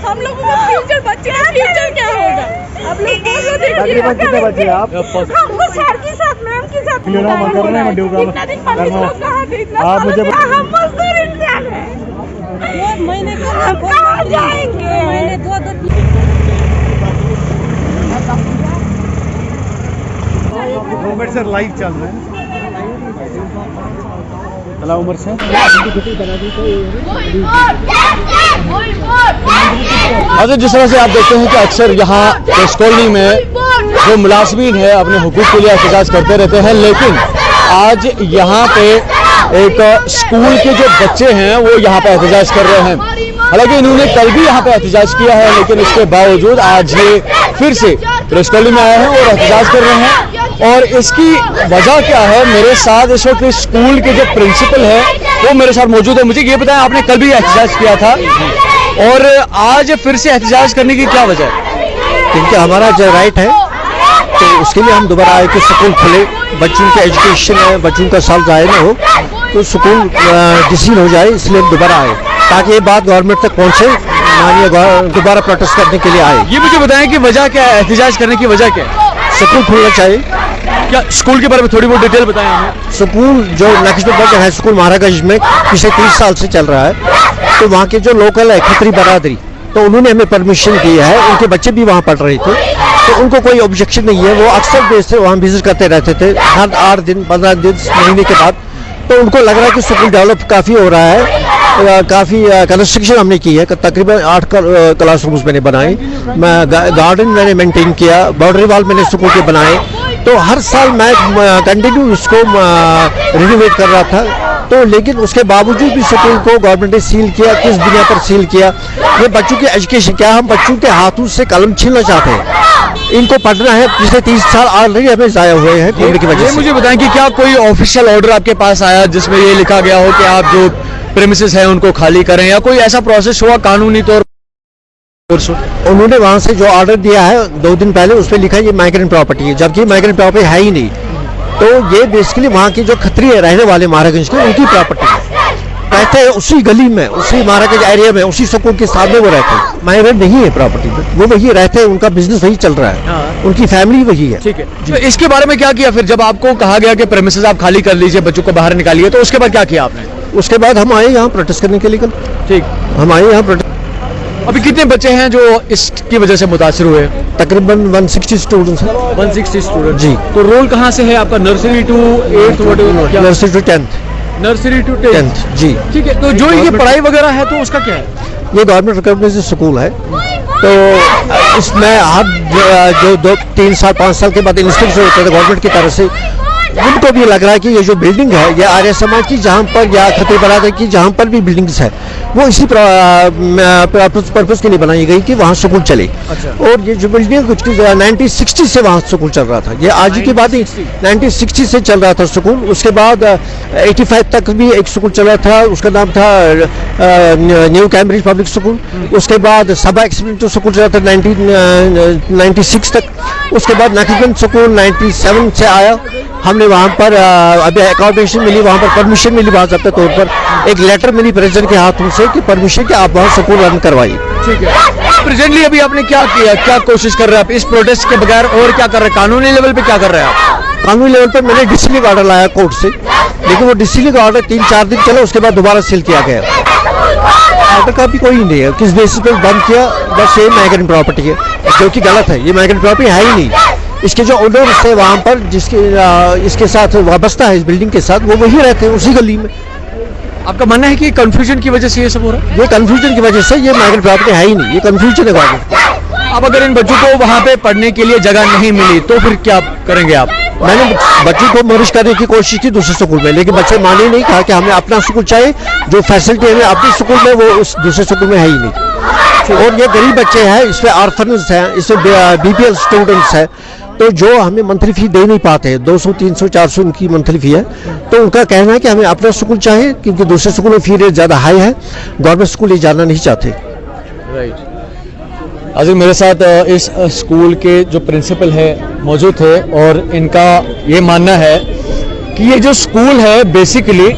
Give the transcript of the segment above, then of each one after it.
हम लोगों का फ्यूचर, बच्चे का फ्यूचर क्या होगा? आप लोग तकरीबन कितने बच्चे आप? हमको सर के साथ, मैम के साथ आप मुझे हम मजदूर इंसान हैं, महीने कहाँ जाएंगे? महीने उमर सर लाइव चल रहे हैं। चला उमर सर। अच्छा, जिस तरह से आप देखते हैं कि अक्सर यहाँ प्रेस कॉलोनी में जो मुलाजमीन है अपने हुकूक के लिए एहतजाज करते रहते हैं, लेकिन आज यहाँ पे एक स्कूल के जो बच्चे हैं वो यहाँ पे एहतजाज कर रहे हैं। हालांकि इन्होंने कल भी यहाँ पे एहतजाज किया है, लेकिन इसके बावजूद आज ये फिर से प्रेस कॉलोनी में आए हैं और एहतजाज कर रहे हैं। और इसकी वजह क्या है, मेरे साथ इस वक्त स्कूल के जो प्रिंसिपल है वो मेरे साथ मौजूद है। मुझे ये बताएं, आपने कल भी एहतजाज किया था और आज फिर से एहतजाज करने की क्या वजह है? क्योंकि हमारा जो राइट है तो उसके लिए हम दोबारा आए कि स्कूल खुले, बच्चों के एजुकेशन है, बच्चों का साल ज़ाया ना हो, तो स्कूल डिसील हो जाए, इसलिए हम दोबारा आए ताकि ये बात गवर्नमेंट तक पहुँचे, मानिए दोबारा प्रोटेस्ट करने के लिए आए। ये मुझे बताएं कि वजह क्या है, एहतजाज करने की वजह क्या है? स्कूल खुलना चाहिए। क्या स्कूल के बारे में थोड़ी बहुत डिटेल बताएं हमें। स्कूल जो national bird high school Maharajganj में पिछले 30 साल से चल रहा है, तो वहाँ के जो लोकल है खत्री बरादरी, तो उन्होंने हमें परमिशन दी है, उनके बच्चे भी वहाँ पढ़ रहे थे, तो उनको कोई ऑब्जेक्शन नहीं है। वो अक्सर बेस से वहाँ विजिट करते रहते थे हर 8 दिन 15 दिन महीने के बाद। तो उनको लग रहा है कि स्कूल डेवलप काफ़ी हो रहा है, काफ़ी कंस्ट्रक्शन हमने की है, तकरीबन 8 क्लासरूम्स मैंने बनाए, गार्डन मैंने मेंटेन किया, बाउंड्री वॉल मैंने स्कूल के बनाए। तो हर साल मैं कंटिन्यू उसको रिनोवेट कर रहा था, तो लेकिन उसके बावजूद भी स्कूल को गवर्नमेंट ने सील किया। किस बुनियाद पर सील किया? ये बच्चों की एजुकेशन, क्या हम बच्चों के हाथों से कलम छीनना चाहते हैं? इनको पढ़ना है, पिछले 30 साल ऑलरेडी हमें ज़ाया हुए हैं कोविड की वजह से। मुझे बताएं कि क्या कोई ऑफिशियल ऑर्डर आपके पास आया जिसमें ये लिखा गया हो कि आप जो प्रेमिसेस हैं उनको खाली करें, या कोई ऐसा प्रोसेस हुआ कानूनी तौर पर? उन्होंने वहाँ से जो ऑर्डर दिया है 2 दिन पहले, उस पर लिखा है ये माइग्रेंट प्रॉपर्टी है, जबकि माइग्रेंट प्रॉपर्टी है ही नहीं। तो ये बेसिकली वहाँ की जो खत्री है रहने वाले महाराजगंज के, उनकी प्रॉपर्टी है, रहते हैं उसी गली में, उसी महाराजगंज एरिया में, उसी स्कूल के सामने वो रहते हैं। माइग्रेंट नहीं है प्रॉपर्टी में, वो वही रहते हैं, उनका बिजनेस वही चल रहा है, उनकी फैमिली वही है। ठीक है, तो इसके बारे में क्या किया फिर जब आपको कहा गया कि प्रेमिसेस आप खाली कर लीजिए, बच्चों को बाहर निकालिए, तो उसके बाद क्या किया आपने? उसके बाद हम आए यहाँ प्रोटेस्ट करने के लिए कल। ठीक, हम आए यहाँ प्रोटेस्ट। अभी कितने बच्चे हैं जो इसकी वजह से मुतासिर हुए? तकरीबन 160 स्टूडेंट्स हैं। 160 स्टूडेंट जी। तो रोल कहाँ से है आपका? Nursery to 8th? Nursery to 10th। Nursery to 10th, जी। ठीक है, तो जो ये पढ़ाई वगैरह है तो उसका क्या है? ये गवर्नमेंट रिकॉग्नाइज्ड स्कूल है, तो इसमें हर जो 2-3 साल 5 साल के बाद इंस्टीट्यूट होते हैं गवर्नमेंट की तरफ से, उनको भी लग रहा है कि ये जो बिल्डिंग है ये आर्य समाज की जहाँ पर, या खत्री बरादरी की जहाँ पर भी बिल्डिंग्स है, वो इसी पर्पस के लिए बनाई गई कि वहाँ स्कूल चले। अच्छा। और ये जो बिल्डिंग कुछ 1960 से वहाँ स्कूल चल रहा था, ये आज की बात ही 1960 से चल रहा था स्कूल। उसके बाद 85 तक भी एक स्कूल चला था, उसका नाम था न्यू कैम्ब्रिज पब्लिक स्कूल। उसके बाद सबा एक्सपीरियंस स्कूल चला था 1996 तक। उसके बाद नकीगंज स्कूल 97 से आया, हमने वहाँ पर अभी अकोमोडेशन मिली, वहाँ पर परमिशन मिली बाज़ाब्ता तौर पर, एक लेटर मिली प्रेसिडेंट के हाथों से कि परमिशन कि आप वहाँ स्कूल रन करवाइए। ठीक है, प्रेजेंटली अभी आपने क्या किया, क्या कोशिश कर रहे हैं आप इस प्रोटेस्ट के बगैर, और क्या कर रहे हैं कानूनी लेवल पे, क्या कर रहे हैं आप? कानूनी लेवल पर मैंने डिसली का ऑर्डर लाया कोर्ट से, लेकिन वो डिसली का ऑर्डर 3-4 दिन चला, उसके बाद दोबारा सील किया गया। ऑर्डर का भी कोई नहीं है, किस बेसिस पर बंद किया, बस ये माइग्रेंट प्रॉपर्टी है, जो कि गलत है। ये माइग्रेंट प्रॉपर्टी है ही नहीं। इसके जो ओनर्स थे वहाँ पर, जिसके इसके साथ वाबस्ता है, इस बिल्डिंग के साथ, वो वही रहते हैं उसी गली में। आपका मानना है कि कंफ्यूजन की वजह से ये सब हो रहा है? ये कंफ्यूजन की वजह से, ये माइग्रेंट प्रॉपर्टी है ही नहीं, ये कंफ्यूजन है गवर्नमेंट। अब अगर इन बच्चों को वहाँ पे पढ़ने के लिए जगह नहीं मिली तो फिर क्या करेंगे आप? मैंने बच्चों को मर्ज करने की कोशिश की दूसरे स्कूल में, लेकिन बच्चे माने नहीं, कहा कि हमें अपना स्कूल चाहिए, जो फैसिलिटी हमें अपने स्कूल में वो उस दूसरे स्कूल में है ही नहीं। और ये गरीब बच्चे हैं, इसमें ऑर्फन्स हैं, इसमें BPL स्टूडेंट्स हैं, तो जो हमें मंथली फी दे नहीं पाते हैं, 200, 300, 400 उनकी मंथली फी है, तो उनका कहना है कि हमें अपना स्कूल चाहिए, क्योंकि दूसरे स्कूल में फी रेट ज़्यादा हाई है, गवर्नमेंट स्कूल ये जाना नहीं चाहते। राइट। आज मेरे साथ इस स्कूल के जो प्रिंसिपल है मौजूद थे, और इनका ये मानना है कि ये जो स्कूल है बेसिकली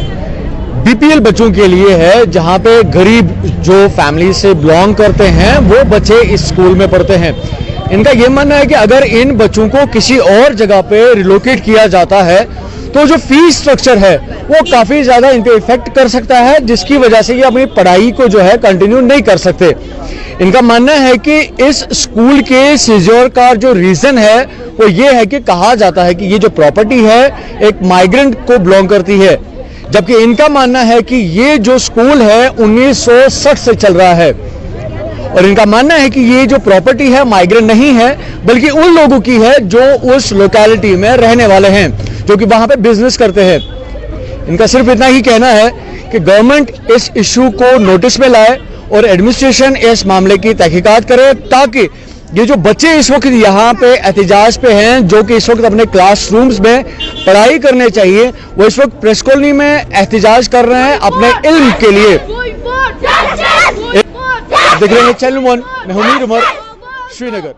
बीपीएल बच्चों के लिए है, जहां पे गरीब जो फैमिली से बिलोंग करते हैं वो बच्चे इस स्कूल में पढ़ते हैं। इनका ये मानना है कि अगर इन बच्चों को किसी और जगह पे रिलोकेट किया जाता है तो जो फीस स्ट्रक्चर है वो काफ़ी ज़्यादा इन पे इफेक्ट कर सकता है, जिसकी वजह से ये अपनी पढ़ाई को जो है कंटिन्यू नहीं कर सकते। इनका मानना है कि इस स्कूल के सीजर का जो रीज़न है वो ये है कि कहा जाता है कि ये जो प्रॉपर्टी है एक माइग्रेंट को बिलोंग करती है, जबकि इनका मानना है कि ये जो स्कूल है 1960 से चल रहा है और इनका मानना है कि ये जो प्रॉपर्टी है माइग्रेंट नहीं है बल्कि उन लोगों की है जो उस लोकेलिटी में रहने वाले हैं, जो कि वहां पे बिजनेस करते हैं। इनका सिर्फ इतना ही कहना है कि गवर्नमेंट इस इशू को नोटिस में लाए और एडमिनिस्ट्रेशन इस मामले की तहकीकात करे, ताकि ये जो बच्चे इस वक्त यहाँ पे एहतजाज पे हैं, जो कि इस वक्त अपने क्लासरूम्स में पढ़ाई करने चाहिए, वो इस वक्त प्रेस कॉलोनी में एहतजाज कर रहे हैं अपने इल्म के लिए। देख रहे हैं चैनल 1, मैं हूं मीर उमर, श्रीनगर।